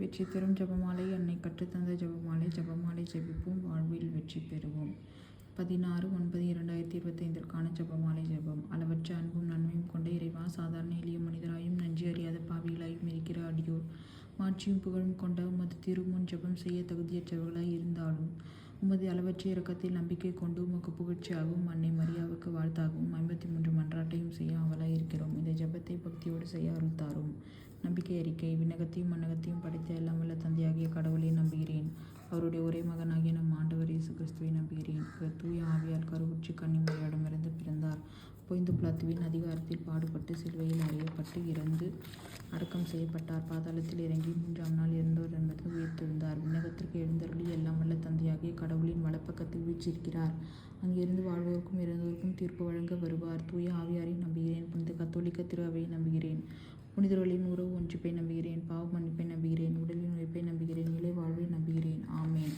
வெற்றி தரும் ஜெபமாலை அன்னை கற்றுத்தந்த ஜெபமாலை. ஜெபமாலை ஜெபிப்போம், வாழ்வில் வெற்றி பெறுவோம். 16/9/2025 ஜெபமாலை ஜெபம். அளவற்ற அன்பும் நன்மையும் கொண்ட இறைவா, சாதாரண எளிய மனிதராயும் நன்றி அறியாத பாவிகளாயும் இருக்கிற அடியோர் மாட்சியும் புகழும் கொண்ட உமது திருமுன் ஜெபம் செய்ய தகுதியற்றவர்களாய் இருந்தாலும் உமது அளவற்ற இரக்கத்தில் நம்பிக்கை கொண்டு உமக்கு புகழ்ச்சியாகவும் அன்னை மரியாவுக்கு வாழ்த்தாகவும் 53 மன்றாட்டையும் செய்ய அவளாய் இருக்கிறோம். இந்த ஜெபத்தை பக்தியோடு செய்ய அருள் தாரும். நம்பிக்கை அறிக்கை. விண்ணகத்தையும் மண்ணகத்தையும் படைத்த எல்லாம் வல்ல தந்தையாகிய கடவுளை நம்புகிறேன். அவருடைய ஒரே மகனாகிய நம் ஆண்டவர் இயேசு கிறிஸ்துவை நம்புகிறேன். இவர் தூய ஆவியால் கருவுற்றி கன்னிமரியாரிடமிருந்து பிறந்தார். பொய்ந்து பிலாத்துவின் அதிகாரத்தில் பாடுபட்டு சிலுவையில் அறையப்பட்டு இறந்து அடக்கம் செய்யப்பட்டார். பாதாளத்தில் இறங்கி 3ஆம் நாள் இறந்தோரிடமிருந்து உயிர்த்தெழுந்தார். விண்ணகத்திற்கு எழுந்தருளி எல்லாம் வல்ல தந்தையாகிய கடவுளின் வலப்பக்கத்தில் வீற்றிருக்கிறார். அங்கிருந்து வாழ்வோருக்கும் இறந்தோருக்கும் தீர்ப்பு வழங்க வருவார். தூய ஆவியாரை நம்புகிறேன். புனித கத்தோலிக்க திரு அவையை நம்புகிறேன். புனிதர்களின் உறவு ஒன்றிப்பை நம்புகிறேன். பாவ மன்னிப்பை நம்புகிறேன். உடலின் உழைப்பை நம்புகிறேன். நிலை வாழ்வை நம்புகிறேன். ஆமேன்.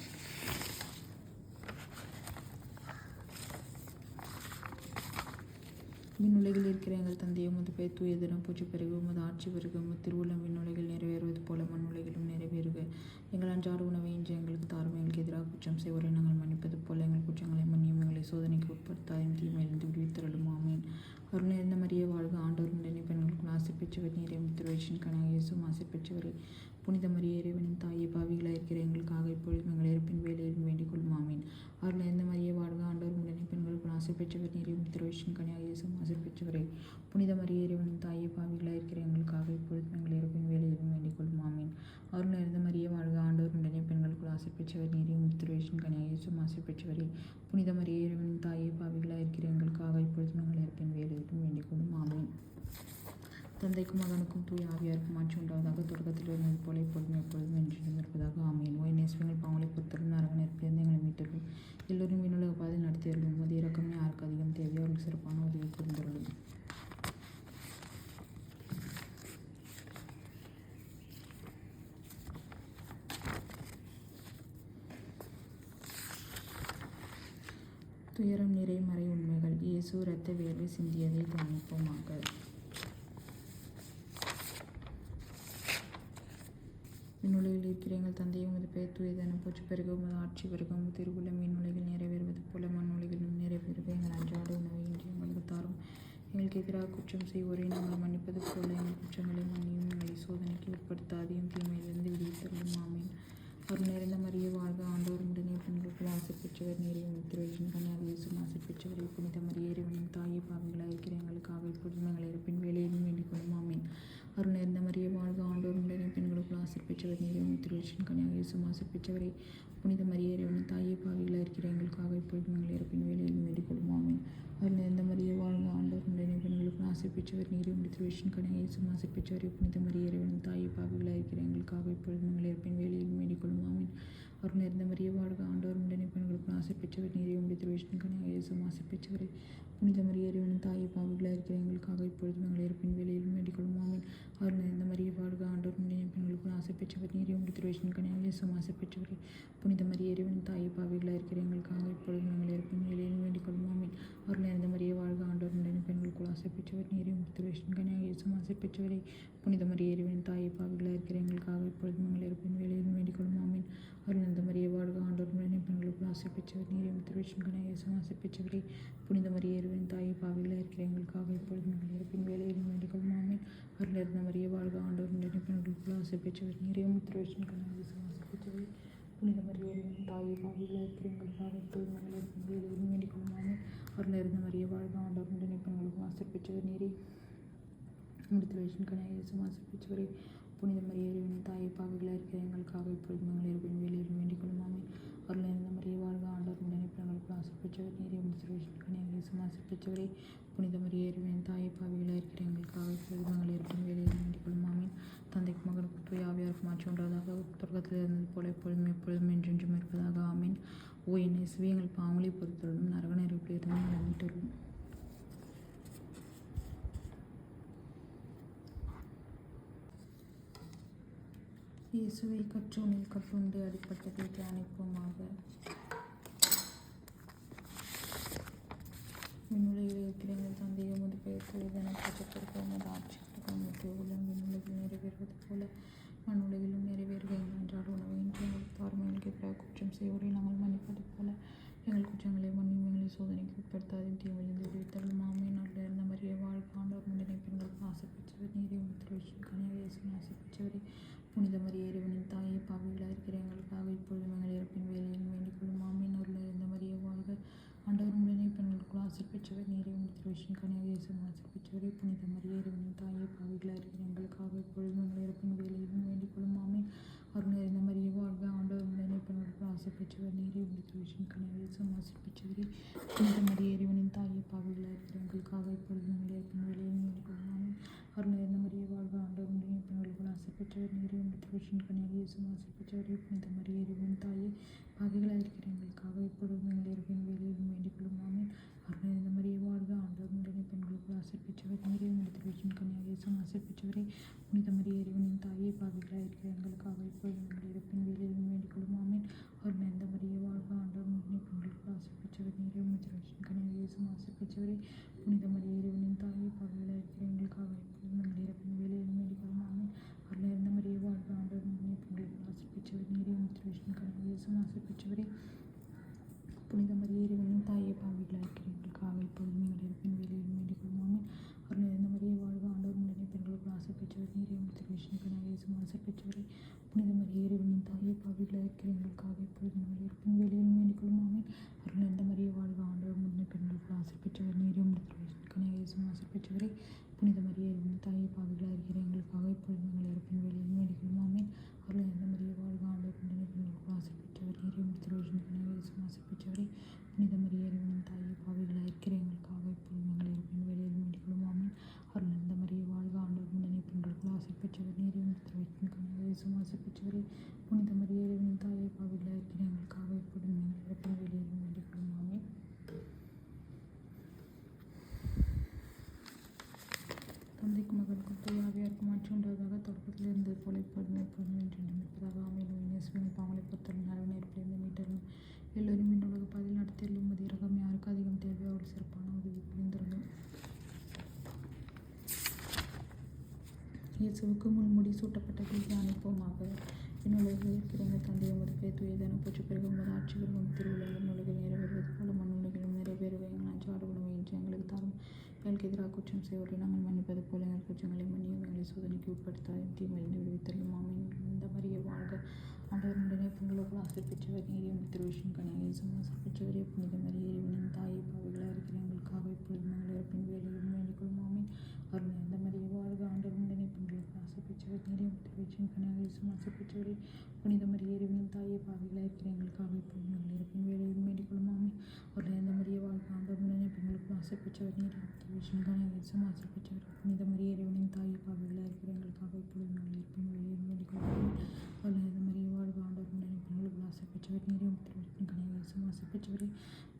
விண்ணுலகில் இருக்கிற எங்கள் தந்தையை உமது பெயர் தூயதென போற்றி பெருக. உமது ஆட்சி பெருக. உமது திருவுள்ளம் விண்ணுலகில் நிறைவேறுவது போல மண்ணுலகிலும் நிறைவேறுக. எங்கள் அன்றாட உணவை இன்று எங்களுக்கு தாரும். எங்களுக்கு எதிராக குற்றம் செய்வோரை நாங்கள் மன்னிப்பது போல எங்கள் குற்றங்களை மன்னியும். எங்களை சோதனைக்கு உட்படுத்தாயும் தீமையிலிருந்து விடுவித்தருளும். ஆமேன். அருள் நிறைந்த மரியே வாழ்க, ஆண்டவர் உடனே பெண்களுக்குள் ஆசை பெற்றவர் நீரே. திருவயிற்றின் கனியாகிய இயேசுவும் ஆசை பெற்றவரே. புனித மரியே, இறைவனின் தாயே, பாவிகளாய் இருக்கிற எங்களுக்காக இப்பொழுதும் எங்கள் இறப்பின் வேளையிலும் வேண்டிக் கொள்ளும். ஆமீன். அருள் நிறைந்த மரியே வாழ்க, ஆண்டவர் உடனே பெண்களுக்குள் ஆசை பெற்றவர் நீரே. திருவயிற்றின் கனியாகிய இயேசுவும் ஆசை பெற்றவரே. புனித மரியே, இறைவனின் தாயே, பாவிகளாய் இருக்கிற எங்களுக்காக இப்பொழுதும் எங்கள் இறப்பின் வேளையிலும் வேண்டிக் கொள்ளும். ஆமீன். அருள் நிறைந்த மரியே வாழ்க, ஆண்டவர் உடனே பெண்களுக்குள் ஆசை பெற்றவர் நீரே. திருவயிற்றின் கனியாகிய இயேசுவும் ஆசை பெற்றவரே. புனித மரியே, இறைவனின் தாயே, பாவிகளாய் இருக்கிற எங்களுக்காக இப்பொழுதும் எங்கள் இறப்பின் வேளையிலும் வேண்டிக் கொள்ளும். ஆமீன். தந்தைக்கும் மகனுக்கும் தூய ஆவியாருக்கும் ஆட்சி உண்டாவதாக. தொடக்கத்தில் இருந்தது போல இப்பொழுதும் எப்பொழுதும் என்றும் இருப்பதாக. ஆமீன். ஓய் நேசங்கள் பாவங்களை பொறுத்தரும் நரக நெருப்பிலிருந்து எங்களை மீட்டரும். எல்லோரும் விண்ணுலக பாதை நடத்தியவர்களும் உமது இரக்கம் யாருக்கு அதிகம் தேவையோ அவர்களுக்கு சிறப்பான உதவி புரிந்தருளும். துயரம் நிறை மறை உண்மைகள். இயேசு இரத்த வேர்வை சிந்தியதை தியானிப்போமாக. விண்ணுலகில் இருக்கிற எங்கள் தந்தையை உமது பெயர் தூயதென போற்றி பெருக. உமது ஆட்சி பெருக. உமது திருவுள்ளம் விண்ணுலகில் நிறைவேறுவது போல மண்ணுலகிலும் நிறைவேறுக. எங்கள் அன்றாட உணவை இன்று எங்களுக்கு தாரும். எங்களுக்கு எதிராக குற்றம் செய்வோரை நாங்கள் மன்னிப்பது போல எங்கள் குற்றங்களை மன்னியும். எங்களை சோதனைக்கு உட்படுத்தாதையும் தீமையிலிருந்து விடுவித்தருளும். ஆமீன். அருள் நிறைந்த மரியே வாழ்க, ஆண்டவர் உடனே பெண்களுக்குள் ஆசை பெற்றவர் நீரே. திருவயிற்றின் கனியாகிய இயேசுவும் ஆசை பெற்றவரே. புனித மரியே, இறைவனின் தாயே, பாவிகளாய் இருக்கிற எங்களுக்காக இப்பொழுதும் எங்கள் இறப்பின் வேளையிலும் வேண்டிக் கொள்ளும். ஆமீன். அருள் நிறைந்த மரியே வாழ்க, ஆண்டவர் உடனே பெண்களுக்குள் ஆசை பெற்றவர் நீரே. திருவயிற்றின் கனியாகிய இயேசுவும் ஆசை பெற்றவரே. புனித மரியே, இறைவனின் தாயே, பாவிகளாய் இருக்கிற எங்களுக்காக இப்பொழுதும் எங்கள் இறப்பின் வேளையிலும் வேண்டிக் கொள்ளும். ஆமீன். அருள் நிறைந்த மரியே வாழ்க, ஆண்டவர் உடனே பெண்களுக்குள் ஆசை பெற்றவர் நீரே. திருவயிற்றின் கனியாகிய இயேசுவும் ஆசை பெற்றவரே. புனித மரியே, இறைவனின் தாயே, பாவிகளாய் இருக்கிற எங்களுக்காக இப்பொழுதும் எங்கள் இறப்பின் வேளையிலும் வேண்டிக் கொள்ளும். ஆமீன். அருள் நிறைந்த மரியே வாழ்க, ஆண்டவர் உடனே பெண்களுக்குள் ஆசை பெற்றவர் நீரே. திருவயிற்றின் கனியாகிய இயேசுவும் ஆசை பெற்றவரே. புனித மரியே, இறைவனின் தாயே, பாவிகளாய் இருக்கிற எங்களுக்காக இப்பொழுதும் எங்கள் இறப்பின் வேளையிலும் வேண்டிக் கொள்ளும். ஆமீன். அருள் நிறைந்த மரியே வாழ்க, ஆண்டவர் உடனே பெண்களுக்குள் ஆசை பெற்றவர் நீரே. திருவயிற்றின் கனியாகிய இயேசுவும் ஆசை பெற்றவரே. புனித மரியே, இறைவனின் தாயே, பாவிகளாய் இருக்கிற எங்களுக்காக இப்பொழுதும் எங்கள் இறப்பின் வேளையிலும் வேண்டிக் கொள்ளும். ஆமீன். அருள் நிறைந்த மரியே வாழ்க, ஆண்டவர் உடனே பெண்களுக்குள் ஆசை பெற்றவர் நீரே. திருவயிற்றின் கனியாகிய இயேசுவும் ஆசை பெற்றவரே. புனித மரியே, இறைவனின் தாயே, பாவிகளாய் இருக்கிற எங்களுக்காக இப்பொழுதும் எங்கள் இறப்பின் வேளையிலும் வேண்டிக் கொள்ளும். ஆமீன். அருள் நிறைந்த மரியே வாழ்க, ஆண்டவர் உடனே பெண்களுக்குள் ஆசை பெற்றவர் நீரே. திருவயிற்றின் கனியாகிய இயேசுவும் ஆசை பெற்றவரே. புனித மரியே, இறைவனின் தாயே, பாவிகளாய் இருக்கிற எங்களுக்காக இப்பொழுதும் எங்கள் இறப்பின் வேளையிலும் வேண்டிக் கொள்ளும். ஆமீன். அருள் நிறைந்த மரியே வாழ்க, ஆண்டவர் உடனே பெண்களுக்குள் ஆசை பெற்றவர் நீரே. திருவயிற்றின் கனியாகிய இயேசுவும் ஆசை பெற்றவரே. புனித மரியே, இறைவனின் தாயே, பாவிகளாய் இருக்கிற எங்களுக்காக இப்பொழுதும் எங்கள் இறப்பின் வேளையிலும் வேண்டிக் கொள்ளும். ஆமீன். அருள் நிறைந்த மரியே வாழ்க, ஆண்டவர் உடனே பெண்களுக்குள் ஆசை பெற்றவர் நீரே. திருவயிற்றின் கனியாகிய இயேசுவும் ஆசை பெற்றவரே. புனித மரியே, இறைவனின் தாயே, பாவிகளாய் இருக்கிற எங்களுக்காக இப்பொழுதும் எங்கள் இறப்பின் வேளையிலும் வேண்டிக் கொள்ளும். ஆமீன். அருள் நிறைந்த மரியே வாழ்க, ஆண்டவர் உடனே பெண்களுக்குள் ஆசை பெற்றவர் நீரே. திருவயிற்றின் கனியாகிய இயேசுவும் ஆசை பெற்றவரே. புனித மரியே, இறைவனின் தாயே, பாவிகளாய் இருக்கிற எங்களுக்காக இப்பொழுதும் எங்கள் இறப்பின் வேளையிலும் வேண்டிக் கொள்ளும். ஆமீன். தந்தைக்கும் மகனுக்கும் தூய ஆவியாருக்கும் ஆட்சி உண்டாவதாக. தொடக்கத்தில் இருந்தது போல எப்பொழுதும் எப்பொழுதும் என்றென்றும் இருப்பதாக. ஆமீன். ஓ என் இயேசுவே, எங்கள் பாவங்களை பொறுத்தருளும். நரக நெருப்பிலிருந்து எங்களை மீட்டருளும். இயேசுவை கற்றோனில் கட்டுண்டு அடிப்பட்டதை தியானிப்போமாக. விண்ணுலகில் இருக்கிற எங்கள் தந்தையை உமது பெயர் தூயதென போற்றப்பெருக. உமது ஆட்சி பெருக. உமது திருவுள்ளம் விண்ணுலகில் நிறைவேறுவது போல மண்ணுலகிலும் நிறைவேறுக. எதிராக குற்றம் செய்வோரை நாங்கள் மன்னிப்பது போல எங்கள் குற்றங்களை மன்னியும், எங்களை சோதனைக்கு உட்படுத்தாதையும் தீமையிலிருந்து விடுவித்தருளும். ஆமென். அருள் இருந்த மரியே வாழ்க, ஆண்டவர் உடனே பெண்களுக்கு ஆசைப்பட்டவர் நீரே, உம்முடைய திருவயிற்றின் கனியாகிய இயேசுவின் ஆசைப்பட்டவரே. புனித மரியே இறைவனின் தாயே, பாவிகளாக இருக்கிற எங்களுக்காக இப்பொழுதும் எங்கள் இறப்பின் வேலையில் வேண்டிக் கொள்ளும். ஆமென். அருள் இருந்த மரியே வாழ்க, ஆண்டவர் உடனே பெண்களுக்குள் ஆசைப்பட்டவர் நீரே, உம்முடைய திருவயிற்றின் கனியாகிய இயேசுவின் ஆசைப்பட்டவரே. புனித மரியே இறைவனின் தாயே, பாவிகளாக இருக்கிற எங்களுக்காக இப்பொழுதும் எங்கள் இறப்பின் வேலையிலும் வேண்டிக் கொள்ளும். ஆமென். அருள் நிறைந்த மரியே வாழ்க, ஆண்டவர் உடனே பெண்களுக்குள் ஆசைப்பட்டவர் நீரே, உம்முடைய திருவயிற்றின் கனியாகிய இயேசுவின் ஆசைப்பட்டவரே. புனித மரியே இறைவனின் தாயே, பாவிகளாக இருக்கிற எங்களுக்காக இப்பொழுதும் எங்கள் இறப்பின் வேலையிலும் வேண்டிக் கொள்ளும். ஆமென். அருள் நிறைந்த மரியே வாழ்க, ஆண்டவர் உடனே பெண்களுக்குள் ஆசைப்பட்டவர் நீரே, உம்முடைய திருவயிற்றின் கனியாகிய இயேசுவின் ஆசைப்பட்டவரே. புனித மரியே இறைவனின் தாயே, பாவிகளாக இருக்கிற எங்களுக்காக இப்பொழுதும் எங்கள் இறப்பின் வேலையிலும் வேண்டிக் கொள்ளும். ஆமென். அருள் நிறைந்த மரியே வாழ்க, ஆண்டவர் உடனே பெண்களுக்குள் ஆசைப்பட்டவர் நீரே, உம்முடைய திருவயிற்றின் கனியாகிய இயேசுவின் ஆசைப்பட்டவரே. புனித மரியே இறைவனின் தாயே, பாவிகளாக இருக்கிற எங்களுக்காக இப்பொழுதும் எங்கள் இறப்பின் வேலையிலும் வேண்டிக் கொள்ளும். ஆமென். அருள் நிறைந்த மரியே வாழ்க, ஆண்டவர் உடனே பெண்களுக்குள் ஆசைப்பட்டவர் நீரே, உம்முடைய திருவயிற்றின் கனியாகிய இயேசுவின் ஆசைப்பட்டவரே. புனித மரியே இறைவனின் தாயே, பாவிகளாக இருக்கிற எங்களுக்காக இப்பொழுதும் எங்கள் இறப்பின் வேலையிலும் வேண்டிக் கொள்ளும். ஆமென். அருள் நிறைந்த மரியே வாழ்க, ஆண்டவர் உடனே பெண்களுக்குள் ஆசைப்பட்டவர் நீரே, உம்முடைய திருவயிற்றின் கனியாகிய இயேசுவின் ஆசைப்பட்டவரே. புனித மரியே இறைவனின் தாயே, பாவிகளாக இருக்கிற எங்களுக்காக இப்பொழுதும் எங்கள் இறப்பின் வேலையிலும் வேண்டிக் கொள்ளும். ஆமென். அருள் நிறைந்த மரியே வாழ்க, ஆண்டவர் உடனே பெண்களுக்குள் ஆசைப்பட்டவர் நீரே, உம்முடைய திருவயிற்றின் கனியாகிய இயேசுவின் ஆசைப்பட்டவரே. புனித மரியே இறைவனின் தாயே, பாவிகளாக இருக்கிற எங்களுக்காக இப்பொழுதும் எங்கள் இறப்பின் வேலையிலும் வேண்டிக் கொள்ளும். ஆமென். அருள் நிறைந்த மரியே வாழ்க, ஆண்டவர் உடனே பெண்களுக்குள் ஆசைப்பட்டவர் நீரே, உம்முடைய திருவயிற்றின் கனியாகிய இயேசுவின் ஆசைப்பட்டவரே. புனித மரியே இறைவனின் தாயே, பாவிகளாக இருக்கிற எங்களுக்காக இப்பொழுதும் எங்கள் இறப்பின் வேலையிலும் வேண்டிக் கொள்ளும். ஆமென். அருள் நிறைந்த மரியே வாழ்க, ஆண்டவர் உடனே பெண்களுக்குள் ஆசைப்பட்டவர் நீரே, உம்முடைய திருவயிற்றின் கனியாகிய இயேசுவின் ஆசைப்பட்டவரே. புனித மரியே இறைவனின் தாயே, பாவிகளாக இருக்கிற எங்களுக்காக இப்பொழுதும் எங்கள் இறப்பின் வேலையிலும் வேண்டிக் கொள்ளும். ஆமென். அருள் நிறைந்த மரியே வாழ்க, ஆண்டவர் உடனே பெண்களுக்குள் ஆசைப்பட்டவர் நீரே, உம்முடைய திருவயிற்றின் கனியாகிய இயேசுவின் ஆசைப்பட்டவரே. புனித மரியே இறைவனின் தாயே, பாவிகளாக இருக்கிற எங்களுக்காக இப்பொழுதும் எங்கள் இறப்பின் வேலையிலும் வேண்டிக் கொள்ளும். ஆமென். தந்தைக்கும் மகனுக்கும் தூய ஆவியாருக்கும் ஆட்சி உண்டாவதாக. தொடக்கத்தில் இருந்தது போல இப்பொழுதும் எப்பொழுதும் என்றென்றும் இருப்பதாக. ஆமென். இயேசுவின் பாவங்களை பொறுத்தலும் நரக நெருப்பிலிருந்து மீட்டலும் எல்லோரும் இந்த உலக பாதையில் நடத்தியலும் உமது இரக்கம் யாருக்கு அதிகம் தேவையோ அவர்கள் சிறப்பான உதவி புரிந்தருளும். இயேசுவுக்கு முன்முடி சூட்டப்பட்டதை தியானிப்போமாக. விண்ணுலகில் இருக்கிற எங்கள் தந்தை, உமது பெயர் தூயதென போற்றப் பெறுக. உமது ஆட்சி வருக. உமது திருவுளம் விண்ணுலகில் நிறைவேறுவது போல மண்ணுலகிலும் நிறைவேறுக. எங்கள் அன்றாட உணவை இன்று எங்களுக்கு தாரும். எங்களுக்கு எதிராக குற்றம் செய்வோரை நாங்கள் மன்னிப்பது போல எங்கள் குற்றங்களை மன்னியும், எங்களை சோதனைக்கு உட்படுத்தாதையும் தீமையிலிருந்து விடுவித்தருளும். ஆமென். இந்த மரியே வாழ்க, ஆண்டவர் உடனே பெண்களுக்குள் ஆசைப்பட்டவர் நீரே, உம்முடைய திருவயிற்றின் கனியாகிய இயேசுவின் ஆசைப்பட்டவரே. புனித மரியே இறைவனின் தாயே, பாவிகளாக இருக்கிற எங்களுக்காக இப்பொழுதும் எங்கள் இறப்பின் வேலையிலும் வேண்டிக் கொள்ளும். ஆமென். அருள் நிறைந்த மரியே வாழ்க, ஆண்டவர் உடனே பெண்களுக்குள் ஆசைப்பட்டவர் நீரே, உம்முடைய திருவயிற்றின் கனியாகிய இயேசுவின் ஆசைப்பட்டவரே. புனித மரியே இறைவனின் தாயே, பாவிகளாக இருக்கிற எங்களுக்காக இப்பொழுதும் எங்கள் இறப்பின் வேலையிலும் வேண்டிக் கொள்ளும். ஆமென். அருள் நிறைந்த மரியே வாழ்க, ஆண்டவர் உடனே பெண்களுக்குள் ஆசைப்பட்டவர் நீரே, உம்முடைய திருவயிற்றின் கனியாகிய இயேசுவின் ஆசைப்பட்டவரே. புனித மரியே இறைவனின் தாயே, பாவிகளாக இருக்கிற எங்களுக்காக இப்பொழுதும் எங்கள் இறப்பின் வேலையிலும் வேண்டிக் கொள்ளும். ஆமென். அருள் நிறைந்த மரியே வாழ்க, ஆண்டவர் உடனே பெண்களுக்குள் ஆசைப்பட்டவர் நீரே, உம்முடைய திருவயிற்றின் கனியாகிய இயேசுவின் ஆசைப்பட்டவரே.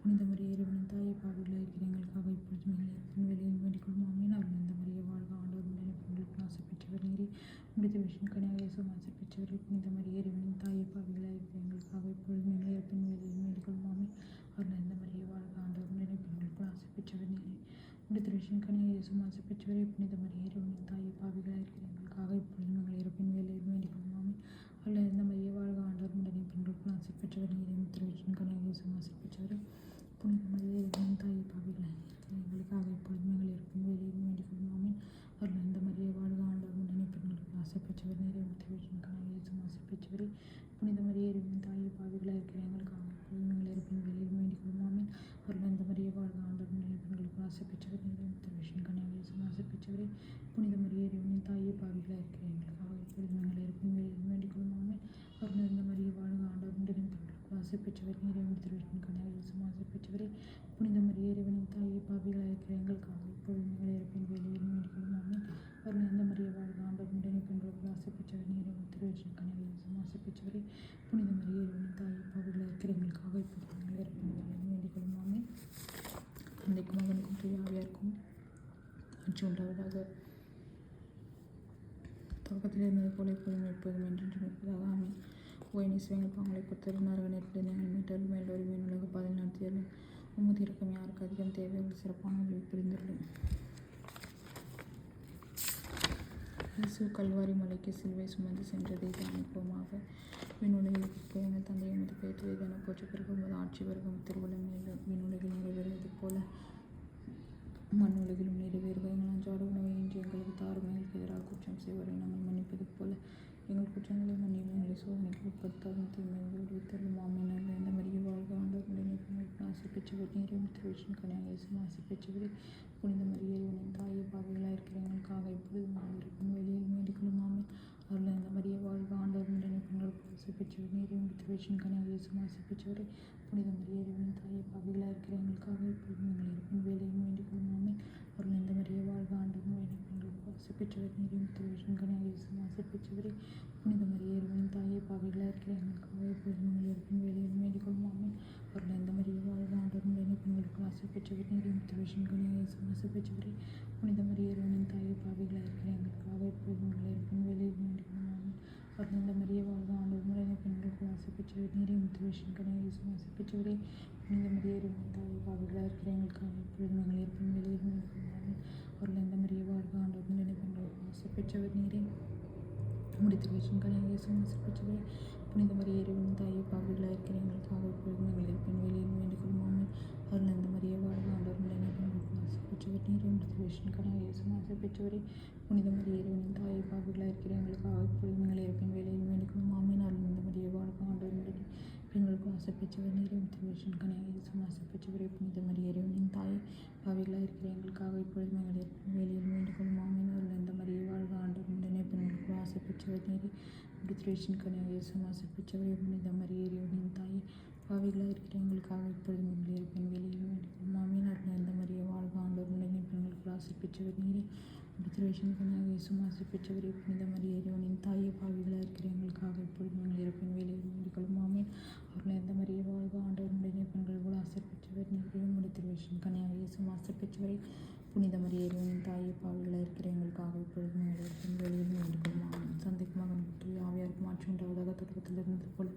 புனித மரியே இறைவனின் தாயே, பாவிகளாக இருக்கிற எங்களுக்காக இப்பொழுதும் எங்கள் இறப்பின் வேலையிலும் வேண்டிக் கொள்ளும். ஆமென். அருள் நிறைந்த மரியே வாழ்க, ஆண்டவர் உடனே பெண்களுக்குள் ஆசைப்பட்டவர் நீரே, உம்முடைய திருவயிற்றின் கனியாகிய இயேசுவின் ஆசைப்பட்டவரே. புனித மரியே இறைவனின் தாயே, பாவிகளாக இருக்கிற எங்களுக்காக இப்பொழுதும் எங்கள் இறப்பின் வேலையிலும் வேண்டிக் கொள்ளும். ஆமென். அருள் நிறைந்த மரியே வாழ்க, ஆண்டவர் உடனே பெண்களுக்குள் ஆசைப்பட்டவர் நீரே, உம்முடைய திருவயிற்றின் கனியாகிய இயேசுவின் ஆசைப்பட்டவரே. புனித மரியே இறைவனின் தாயே, பாவிகளாக இருக்கிற எங்களுக்காக இப்பொழுதும் எங்கள் இறப்பின் வேலையிலும் வேண்டிக் கொள்ளும். ஆமென். அருள் நிறைந்த மரியே வாழ்க, ஆண்டவர் உடனே பெண்களுக்குள் ஆசைப்பட்டவர் நீரே, உம்முடைய திருவயிற்றின் கனியாகிய இயேசுவின் ஆசைப்பட்டவரே. புனித மரியே இறைவனின் தாயே, பாவிகளாக இருக்கிற எங்களுக்காக இப்பொழுதும் எங்கள் இறப்பின் வேலையிலும் வேண்டிக் கொள்ளும். ஆமென். அருள் நிறைந்த மரியே வாழ்க, ஆண்டவர் உடனே பெண்களுக்குள் ஆசைப்பட்டவர் நீரே, உம்முடைய திருவயிற்றின் கனியாகிய இயேசுவின் ஆசைப்பட்டவரே. புனித மரியே இறைவனின் தாயே, பாவிகளாக இருக்கிற எங்களுக்காக இப்பொழுதும் எங்கள் இறப்பின் வேலையிலும் வேண்டிக் கொள்ளும். ஆமென். அருள் நிறைந்த மரியே வாழ்க, ஆண்டவர் உடனே பெண்களுக்குள் ஆசைப்பட்டவர் நீரே, உம்முடைய திருவயிற்றின் கனியாகிய இயேசுவின் ஆசைப்பட்டவரே. புனித மரியே இறைவனின் தாயே, பாவிகளாக இருக்கிற எங்களுக்காக இப்பொழுதும் எங்கள் இறப்பின் வேலையிலும் வேண்டிக் கொள்ளும். ஆமென். அருள் நிறைந்த மரியே வாழ்க, ஆண்டவர் உடனே பெண்களுக்குள் ஆசைப்பட்டவர் நீரே, உம்முடைய திருவயிற்றின் கனியாகிய இயேசுவின் ஆசைப்பட்டவரே. புனித மரியே இறைவனின் தாயே, பாவிகளாக இருக்கிற எங்களுக்காக இப்பொழுதும் எங்கள் இறப்பின் வேலையிலும் வேண்டிக் கொள்ளும். ஆமென். அருள் நிறைந்த மரியே வாழ்க, ஆண்டவர் உடனே பெண்களுக்குள் ஆசைப்பட்டவர் நீரே, உம்முடைய திருவயிற்றின் கனியாகிய இயேசுவின் ஆசைப்பட்டவரே. புனித மரியே இறைவனின் தாயே, பாவிகளாக இருக்கிற எங்களுக்காக இப்பொழுதும் எங்கள் இறப்பின் வேலையிலும் வேண்டிக் கொள்ளும். ஆமென். தந்தைக்கும் மகனுக்கும் தூய ஆவியாருக்கும் ஆட்சி உண்டாவதாக. தொடக்கத்தில் இருந்தது போல இப்பொழுதும் எப்போதும் என்றென்றும் இருப்பதாக. ஆமென். இயேசுவின் பாவங்களை பொறுத்தலும் நரக நெருப்பிலிருந்து எங்கள் மீட்டலும் எல்லோரும் விண்ணுலக பாதையில் நடத்தியலும் உமது இரக்கம் யாருக்கு அதிகம் தேவை அவர்கள் சிறப்பான உதவி புரிந்துள்ளோம். இயேசு கல்வாரி மலைக்கு சிலுவை சுமந்து சென்றதை தியானிப்போமாக. விண்ணுலகில் இருக்கிற எங்கள் தந்தை உமது பெயர் தூயதென போற்ற பிறகு உமது ஆட்சி வருகும் திருவுளம் விண்ணுலகில் நிறைவேறுவது போல மண்ணுலகிலும் நிறைவேறுக. எங்கள் அன்றாட உணவை இன்று எங்களுக்கு தாரும். எங்களுக்கு எதிராக குற்றம் செய்வரை நாங்கள் மன்னிப்பது போல எங்கள் குற்றங்களை மன்னியும். எங்களை சோதனைக்கு உட்படுத்தாலும் தீமையை விடுவித்தருளும். ஆமென். இந்த மரிய வாழ்க ஆண்டவர் ஆசி பெற்றவர் நீரே. திருவிஷன் கனியாக இயேசு ஆசி பெற்றவரே. புனித மரியே உனின் தாயை பாவைகளாக இருக்கிற எங்களுக்காக இப்பொழுது இருக்கும் வெளியில் வேண்டிக்கொள்ளும். ஆமென். அவர்கள் இந்த மரிய வாழ்க ஆண்டவர் உடனே பெண்களுக்கு ஆசி பெற்றவர் நீரே. திருவிஷன் கனியாக இயேசு ஆசி பெற்றவரே. புனித மரியே உனின் தாயை பாவைகளாக இருக்கிற எங்களுக்காக இப்பொழுது எங்கள் இருக்கும் வேலையில் வேண்டிக்கொள்ளும். ஆமென். அவர்கள் இந்த மரிய வாழ்க ஆண்டவர் உடனே பெண்களுக்கு ஆசி பெற்றவர் நீரே. திருவிஷன் கனியாக இயேசு ஆசி பெற்றவரே. புனித மரியே உனின் தாயை பாவைகளாக இருக்கிற எங்களுக்காக இப்பொழுது எங்கள் இருக்கும் வேலையில் வேண்டிக்கொள்ளும். ஆமென். அவர்கள் இந்த மரிய வாழ்க ஆண்டவர் உடனே பெண்களுக்கு ஆசி பெற்றவர் நீரே. திருவிஷன் கனியாக இயேசு ஆசி பெற்றவரே. புனித மரியே உனின் தாயை பாவைகளாக இருக்கிற எங்களுக்காக இப்பொழுது எங்கள் இருக்கும் வேலையில் வேண்டிக்கொள்ளும். ஆமென். அவர்கள் இந்த மரிய வாழ்க ஆண்டவர் உடனே பெண்களுக்கு ஆசி பெற்றவர் நீரே. திருவிஷன் கனியாக இயேசு ஆசி பெற்றவரே. புனித மரியே உனின் தாயை பாவைகளாக இருக்கிற எங்களுக்காக இப்பொழுது எங்கள் இருக்கும் வேலையில் வேண்டிக்கொள்ளும். ஆமென். அவர்கள் இந்த மரிய வாழ்க ஆண்டவர் உடனே பெண்களுக்கு ஆசி பெற்றவர் நீரே. திருவிஷன் கனியாக இயேசு ஆசி பெற்றவரே. புனித மரியே உனின் தாயை பாவைகளாக இருக்கிற எங்களுக்காக இப்பொழுது எங்கள் இருக்கும் வேலையில் வேண்டிக்கொள்ளும். ஆமென். அவர்கள் இந்த மரிய வாழ்க ஆண்டவர் உடனே பெண்களுக்கு ஆசி பெற்றவர் நீரே. திருவிஷன் கனியாக இயேசு ஆசி பெற்றவரே. புனித மரியே உனின் தாயை பாவைகளாக இருக்கிற எங்களுக்காக இப்பொழுது எங்கள் இருக்கும் வேலையில் வேண்டிக்கொள்ளும். ஆமென். அவர்கள் இந்த மரிய வாழ்க ஆண்டவர் உடனே பெண்களுக்கு ஆசி பெற்றவர் நீரே. திருவிஷன் கனியாக இயேசு ஆசி பெற்றவரே. புனித மரியே உனின் தாயை பாவைகளாக இருக்கிற எங்களுக்காக இப்பொழுது எங்கள் இருக்கும் வேலையில் வேண்டிக்கொள்ளும். ஆமென். அவர்கள் இந்த மரிய வாழ்க ஆண்டவர் உடனே பெண்களுக்கு ஆசி பெற்றவர் நீரே. திருவிஷன் கனியாக இயேசு ஆசி பெற்றவரே. புனித மரியே உனின் தாயை பாவைகளாக இருக்கிற எங்களுக்காக இப்பொழுது எங்கள் இருக்கும் வேலையில் வேண்டிக்கொள்ளும். ஆமென். அவர்கள் இந்த மரிய வாழ்க ஆண்டவர் உடனே பெண்களுக்கு ஆசி பெற்றவர் நீரே. திருவிஷன் கனியாக இயேசு ஆசி பெற்றவரே. புனித மரியே உனின் தாயை பாவைகளாக இருக்கிற எங்களுக்காக இப்பொழுது எங்கள் இருக்கும் வேலையில் வேண்டிக்கொள்ளும். ஆமென். அவர்கள் இந்த மரிய வாழ்க ஆண்டவர் உடனே பெண்களுக்கு ஆசி பெற்றவர் நீரே. திருவிஷன் கனியாக இயேசு ஆசி பெற்றவரே. புனித மரியே உனின் தாயை பாவைகளாக இருக்கிற எங்களுக்காக இப்பொழுது எங்கள் இருக்கும் வேலையில் வேண்டிக்கொள்ளும். ஆமென். தந்தைக்கு மகன் ஆவியாருக்கு மாற்றி உண்டாவதாக தொடக்கத்தில் இருந்தது போல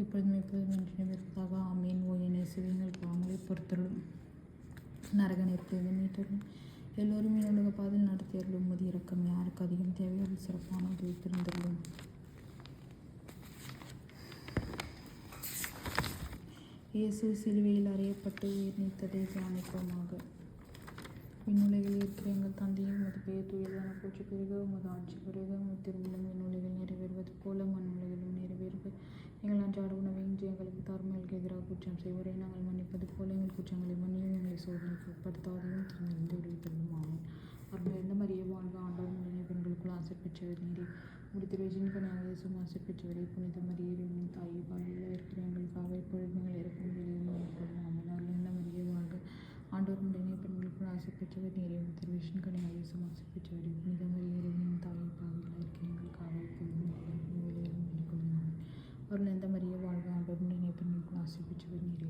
இப்பொழுதும் எப்பொழுதும் என்று நிமித்ததாக. ஆமேன். ஓ என் இயேசுவே, எங்கள் பாவங்களை பொறுத்தருளும். நரக நெருப்பிலிருந்து மீட்டருளும். எல்லோருமே உலக பாதையில் நடத்தியருளும். உமது இரக்கம் யாருக்கு அதிகம் தேவையான சிறப்பான உதவி பிறந்தருளும். இயேசு சிலுவையில் அறையப்பட்டு உயிர் நீத்ததை தியானிப்போமாக. விண்ணுலகில் இருக்கிற எங்கள் தந்தையை உமது பெயர் தூயதென போற்ற பிறகு உமது ஆட்சி வருக. உமது திருவுளம் விண்ணுலகில் நிறைவேறுவது போல மண்ணுலகிலும் நிறைவேறுக. எங்கள் அன்றாட உணவை இன்று எங்களுக்கு தாரும். எங்களுக்கு எதிராக குற்றம் செய்வரை நாங்கள் மன்னிப்பது போல எங்கள் குற்றங்களை மன்னியும். எங்களை சோதனைக்கு உட்படுத்தாதையும் தீமையிலிருந்து விடுவித்தருளும். ஆமென். அவர்கள் இந்த மரிய வாழ்க ஆண்டவர் உடனே பெண்களுக்குள் ஆசி பெற்றவர் நீரே. திருவிஷன் கனியாக இயேசு ஆசி பெற்றவரே. புனித மரியே உனின் தாயை பாவைகளாக இருக்கிற எங்களுக்காக இப்பொழுது எங்கள் இருக்கும் வேலையில் வேண்டிக்கொள்ளும். ஆமென். அவர்கள் இந்த மரிய வாழ்க ஆண்டவர் உடனே பெண்களுக்குள் ஆசி பெற்றவர் நீரே. திருவிஷன் கனியாக இயேசு ஆசி பெற்றவரே. புனித மரியே உனின் தாயை பாவைகளாக இருக்கிற எங்களுக்காக இப்பொழுது எங்கள் இருக்கும் வேலையில் வேண்டிக்கொள்ளும். ஆமென். அவர்கள் இந்த மரிய வாழ்க ஆண்டவர் உடனே பெண்களுக்குள் ஆசி பெற்றவர் நீரே.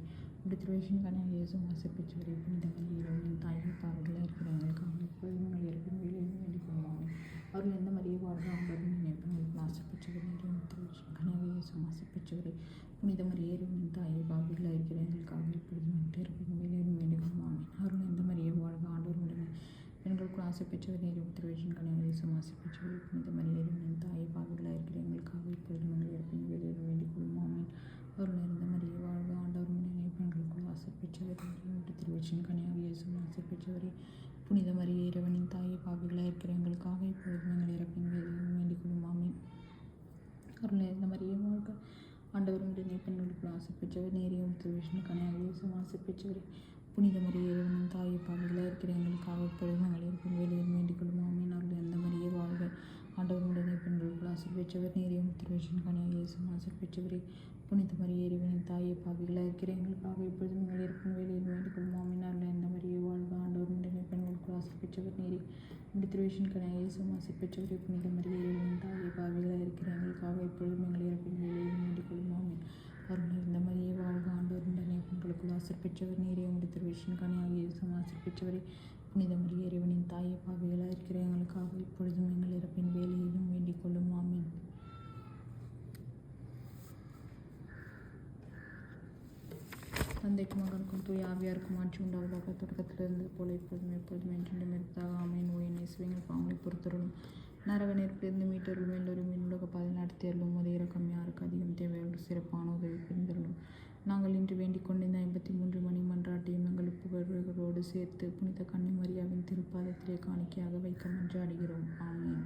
திருவிஷன் கனியாக இயேசு ஆசி பெற்றவரே. புனித மரியே உனின் தாயை பாவைகளாக இருக்கிற எங்களுக்காக இப்பொழுது எங்கள் இருக்கும் வேலையில் வேண்டிக்கொள்ளும். ஆமென். அவர்கள் இந்த மரிய வாழ்க ஆண்டவர் உடனே பெண்களுக்குள் ஆசி பெற்றவர் நீரே. திருவிஷன் கனியாக இயேசு ஆசி பெற்றவரே. புனித மரியே உனின் தாயை பாவைகளாக இருக்கிற எங்களுக்காக இப்பொழுது எங்கள் இருக்கும் வேலையில் வேண்டிக்கொள்ளும். ஆமென். அவர்கள் இந்த மரிய வாழ்க ஆண்டவர் உடனே பெண்களுக்குள் ஆசி பெற்றவர் நீரே. திருவிஷன் கனியாக இயேசு ஆசி பெற்றவரே. புனித மரியே உனின் தாயை பாவைகளாக இருக்கிற எங்களுக்காக இப்பொழுது எங்கள் இருக்கும் வேலையில் வேண்டிக்கொள்ளும். ஆமென். அவர்கள் இந்த மரிய வாழ்க ஆண்டவர் உடனே பெண்களுக்குள் ஆசி பெற்றவர் நீரே. திருவிஷன் கனியாக இயேசு ஆசி பெற்றவரே. புனித மரியே இறைவனின் தாயை பாவைகளாக இருக்கிற எங்களுக்காக இப்பொழுது எங்கள் இறப்பின் வேலையில் வேண்டிக்கொள்ளும். ஆமென். அவர்கள் இந்த மரிய வாழ்க ஆண்டவர் உடனே பெண்களுக்குள் ஆசி பெற்றவர் நீரே. திருவிஷன் கனியாக இயேசு ஆசி பெற்றவரே. புனித மரியே இறைவனின் தாயை பாவைகளாக இருக்கிற எங்களுக்காக இப்பொழுது எங்கள் இருக்கும் வேலையில் வேண்டிக்கொள்ளும். ஆமென். அவர்கள் இந்த மரிய வாழ்க ஆண்டவர் உடனே பெண்களுக்குள் ஆசி பெற்றவர் நீரே. திருவிஷன் கனியாக இயேசு ஆசி பெற்றவரே. புனித மரியே இறைவனின் தாயை பாவைகளாக இருக்கிற எங்களுக்காக இப்பொழுது எங்கள் இருக்கும் வேலையில் வேண்டிக்கொள்ளும். ஆமென். அவர்கள் இந்த மரிய வாழ்க ஆண்டவர் உடனே பெண்களுக்குள் ஆசி பெற்றவர் நீரே. திருவிஷன் கனியாக இயேசு ஆசி பெற்றவரே. புனித மரியே இறைவனின் தாயை பாவைகளாக இருக்கிற எங்களுக்காக இப்பொழுதும் எங்கள் இருக்கும் வேலையில் வேண்டிக்கொள்ளும். ஆமென். அவர்கள் இந்த மரிய வாழ்க ஆண்டவர் உடனே பெண்களுக்குள் ஆசி பெற்றவர் நீரே. திருவிஷன் கனியாக இயேசு ஆசி பெற்றவரே. புனித மரியே இறைவனின் தாயை பாவைகளாக இருக்கிற எங்களுக்காக இப்பொழுதும் எங்கள் இறப்பின் வேலையிலும் வேண்டிக்கொள்ளும். ஆமென். தந்தைக்கும் மகனுக்கும் தூய ஆவியாருக்கும் ஆட்சி உண்டாவதாக தொடக்கத்தில் இருந்தது போல இப்பொழுதும் எப்பொழுதும் என்றென்றும் இருப்பதாக. ஆமென். ஓ என் இயேசுவே, எங்கள் பாவங்களை பொறுத்தருளும். நரக நெருப்பிலிருந்து மீட்டருளும் எல்லோரும் விண்ணுலக பாதையில் நடத்தியருளும். உமது இரக்கம் யாருக்கு அதிகம் தேவை அவர்கள் சிறப்பான உதவி புரிந்தருளும். நாங்கள் இன்று வேண்டிக் கொண்டிருந்த 53 மணி மன்றாட்டையும் எங்கள் புகழ்களோடு சேர்த்து புனித கன்னி மரியாவின் திருப்பாதத்திலே காணிக்கையாக வைக்க மன்றாடுகிறோம். ஆமென்.